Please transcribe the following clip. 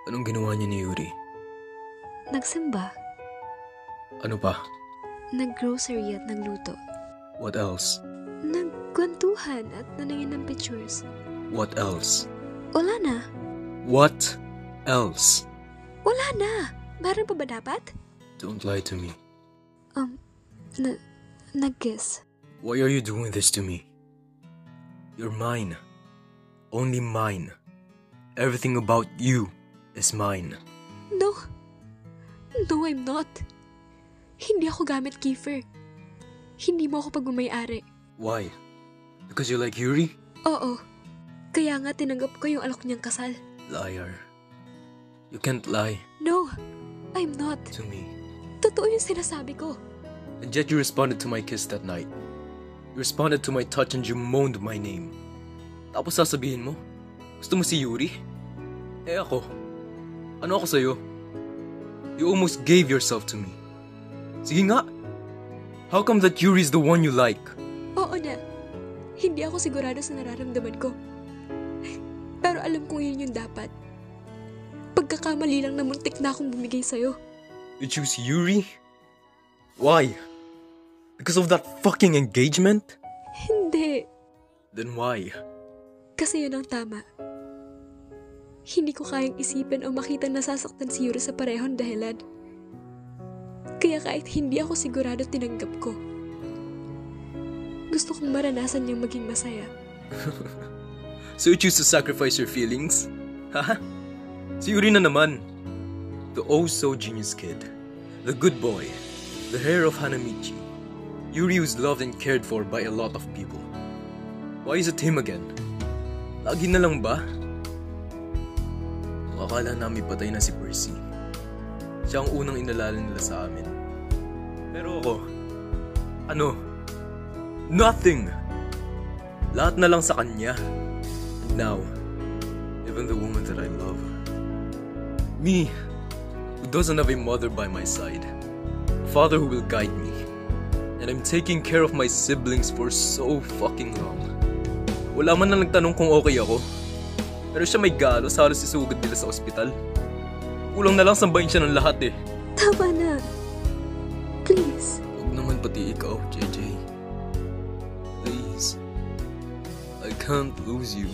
Anong ginawa niya ni Yuri? Nagsimba. Ano pa? Nag-grocery at nagluto. What else? Nagkwentuhan at naningin ng pictures. What else? Wala na. What else? Wala na. Meron pa ba dapat? Don't lie to me. Nag-kiss. Why are you doing this to me? You're mine. Only mine. Everything about you is mine. No. No, I'm not. Hindi ako gamit, Kiefer. Hindi mo ako pagmamayari. Why? Because you like Yuri? Oo. Kaya nga tinanggap ko yung alok niyang kasal. Liar. You can't lie. No, I'm not. To me. Totoo yung sinasabi ko. And yet you responded to my kiss that night. You responded to my touch and you moaned my name. Tapos sasabihin mo, gusto mo si Yuri? Eh ako, ano ako sa'yo? You almost gave yourself to me. Sige nga. How come that Yuri's the one you like? Oo na. Hindi ako sigurado sa nararamdaman ko. Pero alam kong yun yung dapat. Pagkakamali lang na muntik na akong bumigay sa'yo. You choose Yuri? Why? Because of that fucking engagement? Hindi. Then why? Kasi yun ang tama. Hindi ko kayang isipin o makita nasasaktan si Yuri sa parehong dahilan. Kaya kahit hindi ako sigurado tinanggap ko. Gusto kong maranasan niyang maging masaya. So you choose to sacrifice your feelings? Haha? Si Yuri na naman. The oh-so-genius kid. The good boy. The heir of Hanamichi. Yuri who's loved and cared for by a lot of people. Why is it him again? Lagi na lang ba? Akala namin patay na si Percy. Siya ang unang inalala nila sa amin. Pero ako, ano? Nothing! Lahat na lang sa kanya. And now, even the woman that I love. Me, who doesn't have a mother by my side. A father who will guide me. And I'm taking care of my siblings for so fucking long. Wala man lang nagtanong kung okay ako. Pero siya may galos, halos isugod nila sa ospital. Kulang na lang sambahin siya ng lahat eh. Tama na. Please. Huwag naman pati ikaw, JJ. Please. I can't lose you.